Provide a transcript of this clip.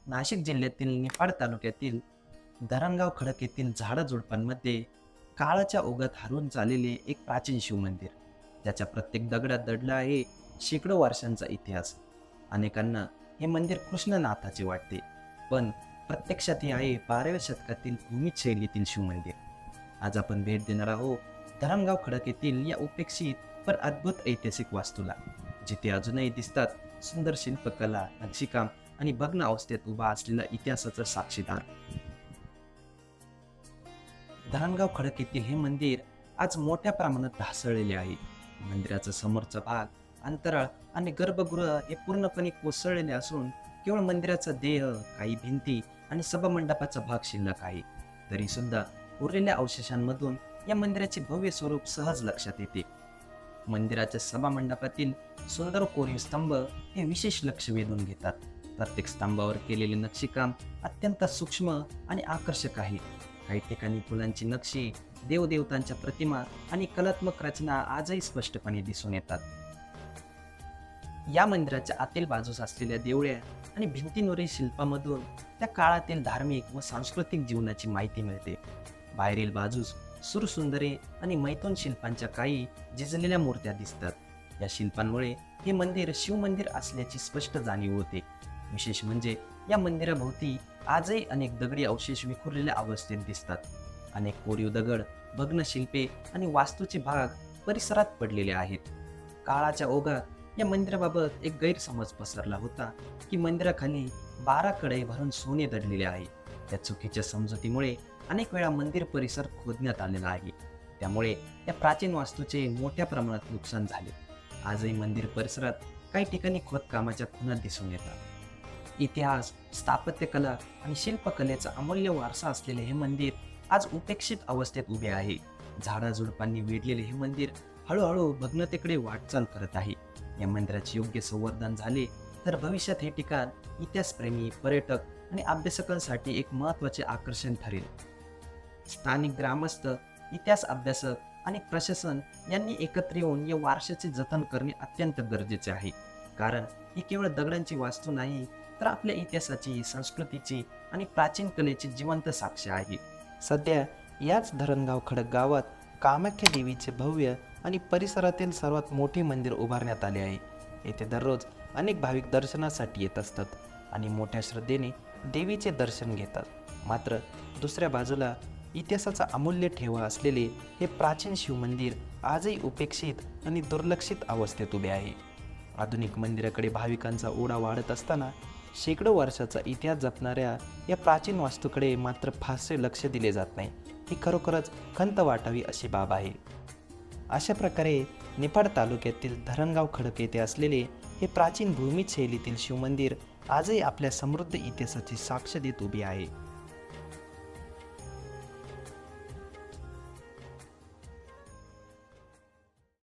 नाशिक जिल्ह्यातील निफाड तालुक्यातील धरणगाव खडक येथील झाडझुडपांमध्ये काळाच्या ओघात हरवून चाललेले एक प्राचीन शिवमंदिर. ज्याच्या प्रत्येक दगडात दडला आहे शेकडो वर्षांचा इतिहास. अनेकांना हे मंदिर कृष्णनाथाचे वाटते, पण प्रत्यक्षात हे आहे 12व्या शतकातील भूमित शैलीतील शिवमंदिर. आज आपण भेट देणार आहोत धरणगाव खडक येथील या उपेक्षित पण अद्भुत ऐतिहासिक वास्तूला, जिथे अजूनही दिसतात सुंदर शिल्पकला, नक्षीकाम आणि भग्न अवस्थेत उभा असलेला इतिहासाचा साक्षीदार. धरणगाव खडक येथील हे मंदिर आज मोठ्या प्रमाणात ढासळलेले आहे. मंदिराचा समोरचा भाग, अंतराळ आणि गर्भगृह हे पूर्णपणे कोसळलेले असून केवळ मंदिराचा देह, काही भिंती आणि सभामंडपाचा भाग शिल्लक आहे. तरी सुद्धा उरलेल्या अवशेषांमधून या मंदिराचे भव्य स्वरूप सहज लक्षात येते. मंदिराच्या सभामंडपातील सुंदर कोरीव स्तंभ हे विशेष लक्ष वेधून घेतात. प्रत्येक स्तंभावर केलेले नक्षीकाम अत्यंत सूक्ष्म आणि आकर्षक आहे. काही ठिकाणी फुलांची नक्षी, देवदेवतांच्या प्रतिमा आणि कलात्मक रचना आजही स्पष्टपणे दिसून येतात. या मंदिराच्या आतील बाजूस असलेल्या देवळ्या आणि भिंतींवरील शिल्पामधून त्या काळातील धार्मिक व सांस्कृतिक जीवनाची माहिती मिळते. बाहेरील बाजूस सुरसुंदरे आणि मैथुन शिल्पांच्या काही झिजलेल्या मूर्त्या दिसतात. या शिल्पांमुळे हे मंदिर शिवमंदिर असल्याची स्पष्ट जाणीव होते. विशेष म्हणजे या मंदिराभोवती आजही अनेक दगडी अवशेष विखुरलेल्या अवस्थेत दिसतात. अनेक कोरीव दगड, भग्न शिल्पे आणि वास्तूचे भाग परिसरात पडलेले आहेत. काळाच्या ओघात या मंदिराबाबत एक गैरसमज पसरला होता की मंदिराखाली 12 कडे भरून सोने दडलेले आहे. त्या चुकीच्या समजुतीमुळे अनेक वेळा मंदिर परिसर खोदण्यात आलेला आहे. त्यामुळे या प्राचीन वास्तूचे मोठ्या प्रमाणात नुकसान झाले. आजही मंदिर परिसरात काही ठिकाणी खोदकामाच्या खुणा दिसून येतात. इतिहास, स्थापत्यकला आणि शिल्पकलेचा अमूल्य वारसा असलेले हे मंदिर आज उपेक्षित अवस्थेत उभे आहे. झाडाझुडपांनी वेढलेले हे मंदिर हळूहळू भग्नतेकडे वाटचाल करत आहे. या मंदिराचे योग्य संवर्धन झाले तर भविष्यात हे ठिकाण इतिहासप्रेमी, पर्यटक आणि अभ्यासकांसाठी एक महत्त्वाचे आकर्षण ठरेल. स्थानिक ग्रामस्थ, इतिहास अभ्यासक आणि प्रशासन यांनी एकत्र येऊन या वारशाचे जतन करणे अत्यंत गरजेचे आहे. कारण ही केवळ दगडांची वास्तू नाही, तर आपल्या इतिहासाची, संस्कृतीची आणि प्राचीन कलेची जिवंत साक्ष आहे. सध्या याच धरणगाव खडक गावात कामाख्या देवीचे भव्य आणि परिसरातील सर्वात मोठे मंदिर उभारण्यात आले आहे. येथे दररोज अनेक भाविक दर्शनासाठी येत असतात आणि मोठ्या श्रद्धेने देवीचे दर्शन घेतात. मात्र दुसऱ्या बाजूला इतिहासाचा अमूल्य ठेवा असलेले हे प्राचीन शिवमंदिर आजही उपेक्षित आणि दुर्लक्षित अवस्थेत उभे आहे. आधुनिक मंदिराकडे भाविकांचा ओढा वाढत असताना शेकडो वर्षाचा इतिहास जपणाऱ्या या प्राचीन वास्तूकडे मात्र फारसे लक्ष दिले जात नाही. ही खरोखरच खंत वाटावी अशी बाब आहे. अशा प्रकारे निफाड तालुक्यातील धरणगाव खडक येथे असलेले हे प्राचीन भूमित शैलीतील शिवमंदिर आजही आपल्या समृद्ध इतिहासाची साक्ष देत उभे आहे.